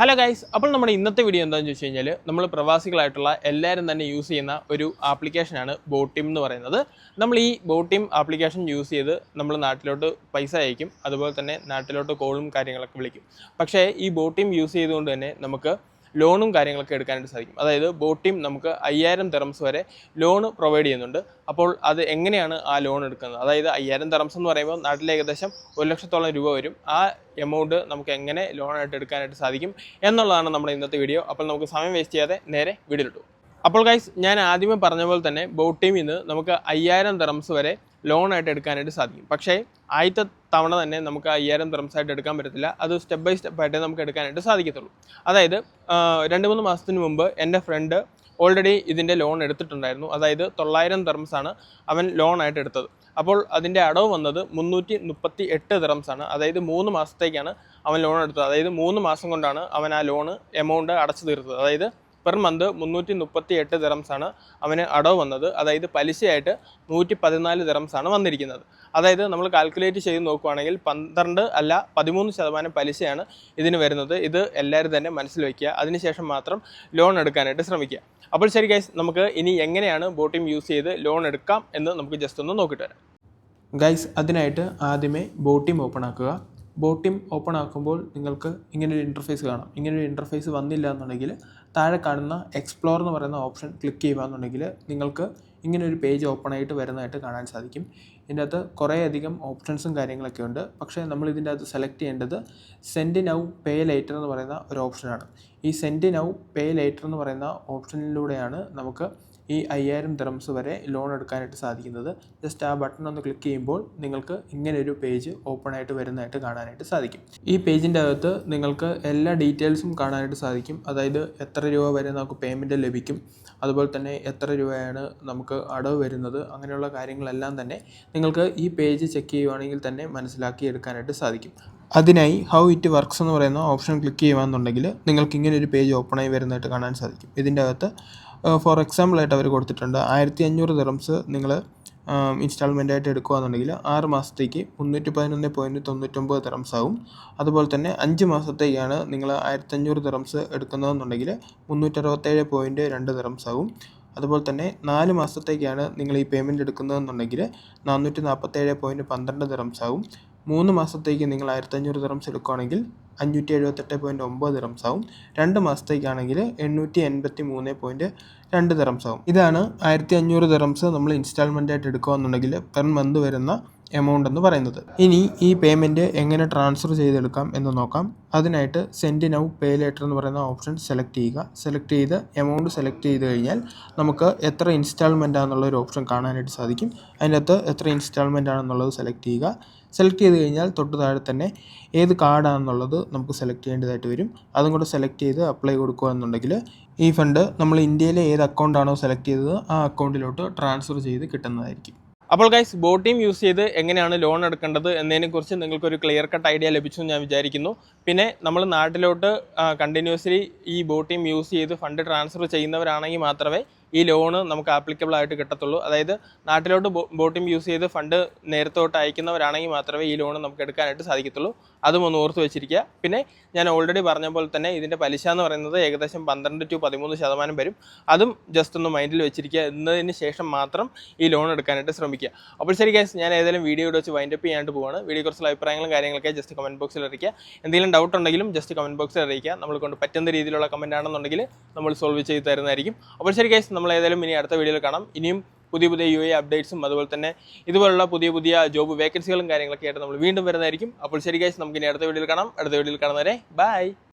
Hello guys, അപ്പോൾ നമ്മുടെ ഇന്നത്തെ വീഡിയോ എന്താണെന്ന് ചോദിച്ചു കഴിഞ്ഞാൽ നമ്മൾ പ്രവാസികളായിട്ടുള്ള എല്ലാവരും തന്നെ യൂസ് ചെയ്യുന്ന ഒരു ആപ്ലിക്കേഷനാണ് ബോട്ടിം എന്ന് പറയുന്നത്. നമ്മൾ ഈ ബോട്ടിം ആപ്ലിക്കേഷൻ യൂസ് ചെയ്ത് നമ്മൾ നാട്ടിലോട്ട് പൈസ അയക്കും, അതുപോലെ തന്നെ നാട്ടിലോട്ട് കോളും കാര്യങ്ങളൊക്കെ വിളിക്കും. പക്ഷേ ഈ ബോട്ടിം യൂസ് ചെയ്തുകൊണ്ട് തന്നെ നമുക്ക് ലോണും കാര്യങ്ങളൊക്കെ എടുക്കാനായിട്ട് സാധിക്കും. അതായത് ബോട്ടിം നമുക്ക് 5000 ദിറംസ് വരെ ലോൺ പ്രൊവൈഡ് ചെയ്യുന്നുണ്ട്. അപ്പോൾ അത് എങ്ങനെയാണ് ആ ലോൺ എടുക്കുന്നത്, അതായത് 5000 ദിറംസ് എന്ന് പറയുമ്പോൾ നാട്ടിൽ ഏകദേശം 1 ലക്ഷത്തോളം രൂപ വരും. ആ എമൗണ്ട് നമുക്ക് എങ്ങനെ ലോണായിട്ട് എടുക്കാനായിട്ട് സാധിക്കും എന്നുള്ളതാണ് നമ്മുടെ ഇന്നത്തെ വീഡിയോ. അപ്പോൾ നമുക്ക് സമയം വേസ്റ്റ് ചെയ്യാതെ നേരെ വീഡിയോയിലിട്ടു. അപ്പോൾ ഗൈസ്, ഞാൻ ആദ്യമേ പറഞ്ഞ പോലെ തന്നെ ബോട്ടിമിൽ നിന്ന് നമുക്ക് 5000 ദിറംസ് വരെ ലോണായിട്ട് എടുക്കാനായിട്ട് സാധിക്കും. പക്ഷേ ആദ്യത്തെ തവണ തന്നെ നമുക്ക് 5000 ദിറംസ് ആയിട്ട് എടുക്കാൻ പറ്റത്തില്ല. അത് സ്റ്റെപ്പ് ബൈ സ്റ്റെപ്പ് ആയിട്ട് നമുക്ക് എടുക്കാനായിട്ട് സാധിക്കത്തുള്ളൂ. അതായത് 2-3 മാസത്തിന് മുമ്പ് എൻ്റെ ഫ്രണ്ട് ഓൾറെഡി ഇതിൻ്റെ ലോൺ എടുത്തിട്ടുണ്ടായിരുന്നു. അതായത് 900 ദിറംസ് ആണ് അവൻ ലോണായിട്ട് എടുത്തത്. അപ്പോൾ അതിൻ്റെ അടവ് വന്നത് 338 ദിറംസ് ആണ്. അതായത് 3 മാസത്തേക്കാണ് അവൻ ലോൺ എടുത്തത്. അതായത് 3 മാസം കൊണ്ടാണ് അവൻ ആ ലോണ് എമൗണ്ട് അടച്ചു തീർത്തത്. അതായത് പെർ മന്ത് 338 ദിറംസ് ആണ് അവന് അടവ് വന്നത്. അതായത് പലിശയായിട്ട് 114 ദിറംസ് ആണ് വന്നിരിക്കുന്നത്. അതായത് നമ്മൾ കാൽക്കുലേറ്റ് ചെയ്ത് നോക്കുകയാണെങ്കിൽ 12 അല്ല 13% പലിശയാണ് ഇതിന് വരുന്നത്. ഇത് എല്ലാവരും തന്നെ മനസ്സിൽ വയ്ക്കുക. അതിനുശേഷം മാത്രം ലോൺ എടുക്കാനായിട്ട് ശ്രമിക്കുക. അപ്പോൾ ശരി ഗൈസ്, നമുക്ക് ഇനി എങ്ങനെയാണ് ബോട്ടിം യൂസ് ചെയ്ത് ലോൺ എടുക്കാം എന്ന് നമുക്ക് ജസ്റ്റ് ഒന്ന് നോക്കിയിട്ട് വരാം. ഗൈസ്, അതിനായിട്ട് ആദ്യമേ ബോട്ടിം ഓപ്പൺ ആക്കുക. ബോട്ടിം ഓപ്പൺ ആക്കുമ്പോൾ നിങ്ങൾക്ക് ഇങ്ങനൊരു ഇൻ്റർഫേസ് കാണാം. ഇങ്ങനൊരു ഇൻ്റർഫേസ് വന്നില്ല എന്നുണ്ടെങ്കിൽ താഴെ കാണുന്ന എക്സ്പ്ലോർ എന്ന് പറയുന്ന ഓപ്ഷൻ ക്ലിക്ക് ചെയ്യുകയെന്നുണ്ടെങ്കിൽ നിങ്ങൾക്ക് ഇങ്ങനൊരു പേജ് ഓപ്പൺ ആയിട്ട് വരുന്നതായിട്ട് കാണാൻ സാധിക്കും. ഇതിൻ്റെ അകത്ത് കുറേയധികം ഓപ്ഷൻസും കാര്യങ്ങളൊക്കെ ഉണ്ട്. പക്ഷേ നമ്മൾ ഇതിൻ്റെ അകത്ത് സെലക്ട് ചെയ്യേണ്ടത് സെൻഡ് നൗ പേ ലേറ്റർ എന്ന് പറയുന്ന ഒരു ഓപ്ഷനാണ്. ഈ സെൻഡ് നൗ പേ ലേറ്റർ എന്ന് പറയുന്ന ഓപ്ഷനിലൂടെയാണ് നമുക്ക് ഈ 5000 ദിറംസ് വരെ ലോൺ എടുക്കാനായിട്ട് സാധിക്കുന്നത്. ജസ്റ്റ് ആ ബട്ടൺ ഒന്ന് ക്ലിക്ക് ചെയ്യുമ്പോൾ നിങ്ങൾക്ക് ഇങ്ങനെയൊരു പേജ് ഓപ്പൺ ആയിട്ട് വരുന്നതായിട്ട് കാണാനായിട്ട് സാധിക്കും. ഈ പേജിൻ്റെ അകത്ത് നിങ്ങൾക്ക് എല്ലാ ഡീറ്റെയിൽസും കാണാനായിട്ട് സാധിക്കും. അതായത് എത്ര രൂപ വരെ നമുക്ക് പേയ്മെൻറ്റ് ലഭിക്കും, അതുപോലെ തന്നെ എത്ര രൂപയാണ് നമുക്ക് അടവ് വരുന്നത്, അങ്ങനെയുള്ള കാര്യങ്ങളെല്ലാം തന്നെ നിങ്ങൾക്ക് ഈ പേജ് ചെക്ക് ചെയ്യുവാണെങ്കിൽ തന്നെ മനസ്സിലാക്കി എടുക്കാനായിട്ട് സാധിക്കും. അതിനായി ഹൗ ഇറ്റ് വർക്ക്സ് എന്ന് പറയുന്ന ഓപ്ഷൻ ക്ലിക്ക് ചെയ്യുകയാണെന്നുണ്ടെങ്കിൽ നിങ്ങൾക്ക് ഇങ്ങനെ ഒരു പേജ് ഓപ്പണായി വരുന്നതായിട്ട് കാണാൻ സാധിക്കും. ഇതിൻ്റെ അകത്ത് ഫോർ എക്സാമ്പിളായിട്ട് അവർ കൊടുത്തിട്ടുണ്ട് 1500 ദിറംസ് നിങ്ങൾ ഇൻസ്റ്റാൾമെൻറ്റായിട്ട് എടുക്കുകയാണെന്നുണ്ടെങ്കിൽ 6 മാസത്തേക്ക് 311.99 ദിറംസ് ആവും. അതുപോലെ തന്നെ 5 മാസത്തേക്കാണ് നിങ്ങൾ 1500 ദിറംസ് എടുക്കുന്നതെന്നുണ്ടെങ്കിൽ 367.2 ദിറംസ് ആവും. അതുപോലെ തന്നെ 4 മാസത്തേക്കാണ് നിങ്ങൾ ഈ പേയ്മെൻറ്റ് എടുക്കുന്നതെന്നുണ്ടെങ്കിൽ 447.12 ദിറംസ് ആവും. 3 മാസത്തേക്ക് നിങ്ങൾ 1500 ദിറംസ് എടുക്കുകയാണെങ്കിൽ 578.9 ദിറംസ് ആവും. 2 മാസത്തേക്കാണെങ്കിൽ 883.2 ദിറംസ് ആവും. ഇതാണ് 1500 ദിറംസ് നമ്മൾ ഇൻസ്റ്റാൾമെൻറ്റായിട്ട് എടുക്കുകയെന്നുണ്ടെങ്കിൽ പെർ മന്ത് വരുന്ന എമൗണ്ട് എന്ന് പറയുന്നത്. ഇനി ഈ പേയ്മെൻറ്റ് എങ്ങനെ ട്രാൻസ്ഫർ ചെയ്തെടുക്കാം എന്ന് നോക്കാം. അതിനായിട്ട് സെൻഡ് നൗ പേ ലേറ്റർ എന്ന് പറയുന്ന ഓപ്ഷൻ സെലക്ട് ചെയ്യുക. സെലക്ട് ചെയ്ത് എമൗണ്ട് സെലക്ട് ചെയ്ത് കഴിഞ്ഞാൽ നമുക്ക് എത്ര ഇൻസ്റ്റാൾമെൻ്റ് ആണെന്നുള്ളൊരു ഓപ്ഷൻ കാണാനായിട്ട് സാധിക്കും. അതിനകത്ത് എത്ര ഇൻസ്റ്റാൾമെൻ്റ് ആണെന്നുള്ളത് സെലക്ട് ചെയ്യുക. സെലക്ട് ചെയ്ത് കഴിഞ്ഞാൽ തൊട്ട് താഴെ തന്നെ ഏത് കാർഡാണെന്നുള്ളത് നമുക്ക് സെലക്ട് ചെയ്യേണ്ടതായിട്ട് വരും. അതും കൂടെ സെലക്ട് ചെയ്ത് അപ്ലൈ കൊടുക്കുക എന്നുണ്ടെങ്കിൽ ഈ ഫണ്ട് നമ്മൾ ഇന്ത്യയിലെ ഏത് അക്കൗണ്ടാണോ സെലക്ട് ചെയ്തത് ആ അക്കൗണ്ടിലോട്ട് ട്രാൻസ്ഫർ ചെയ്ത് കിട്ടുന്നതായിരിക്കും. അപ്പോൾ ഗൈസ്, ബോട്ടിം യൂസ് ചെയ്ത് എങ്ങനെയാണ് ലോൺ എടുക്കേണ്ടത് എന്നതിനെക്കുറിച്ച് നിങ്ങൾക്കൊരു ക്ലിയർ കട്ട് ഐഡിയ ലഭിച്ചു എന്ന് ഞാൻ വിചാരിക്കുന്നു. പിന്നെ നമ്മൾ നാട്ടിലോട്ട് കണ്ടിന്യൂസ്ലി ഈ ബോട്ടിം യൂസ് ചെയ്ത് ഫണ്ട് ട്രാൻസ്ഫർ ചെയ്യുന്നവരാണെങ്കിൽ മാത്രമേ ഈ ലോണ് നമുക്ക് ആപ്ലിക്കബിൾ ആയിട്ട് കിട്ടത്തുള്ളൂ. അതായത് നാട്ടിലോട്ട് ബോട്ടിം യൂസ് ചെയ്ത് ഫണ്ട് നേരത്തോട്ട് അയക്കുന്നവരാണെങ്കിൽ മാത്രമേ ഈ ലോൺ നമുക്ക് എടുക്കാനായിട്ട് സാധിക്കത്തുള്ളൂ. അതും ഒന്ന് ഓർത്ത് വെച്ചിരിക്കുക. പിന്നെ ഞാൻ ഓൾറെഡി പറഞ്ഞ പോലെ തന്നെ ഇതിൻ്റെ പലിശ എന്ന് പറയുന്നത് ഏകദേശം 12 to 13% വരും. അതും ജസ്റ്റ് ഒന്ന് മൈൻഡിൽ വെച്ചിരിക്കുക. എന്നതിന് ശേഷം മാത്രം ഈ ലോൺ എടുക്കാനായിട്ട് ശ്രമിക്കുക. അപ്പോൾ ശരി ഗൈസ്, ഞാൻ ഏതെങ്കിലും വീഡിയോ വെച്ച് വൈൻഡപ്പ് ചെയ്യാണ്ട് പോവാണ്. വീഡിയോയെക്കുറിച്ചുള്ള അഭിപ്രായങ്ങളും കാര്യങ്ങളൊക്കെ ജസ്റ്റ് കമൻറ്റ് ബോക്സിൽ അറിയിക്കുക. എന്തെങ്കിലും ഡൗട്ട് ഉണ്ടെങ്കിലും ജസ്റ്റ് കമൻറ്റ് ബോക്സിൽ അറിയിക്കുക. നമ്മളെ കൊണ്ട് പറ്റുന്ന രീതിയിലുള്ള കമൻറ്റ് ആണെന്നുണ്ടെങ്കിൽ നമ്മൾ സോൾവ് ചെയ്ത് തരുന്നതായിരിക്കും. അപ്പോൾ ശരി ഗൈസ്, നമ്മൾ ഏതായാലും ഇനി അടുത്ത വീഡിയോയിൽ കാണാം. ഇനിയും പുതിയ UAE അപ്ഡേറ്റ്സും അതുപോലെ തന്നെ ഇതുപോലുള്ള പുതിയ ജോബ് വേക്കൻസികളും കാര്യങ്ങളൊക്കെ ആയിട്ട് നമ്മൾ വീണ്ടും വരുന്നതായിരിക്കും. അപ്പോൾ ശരി ഗൈസ്, നമുക്ക് ഇനി അടുത്ത വീഡിയോയിൽ കാണാം. അടുത്ത വീഡിയോയിൽ കാണുന്നവരെ ബൈ.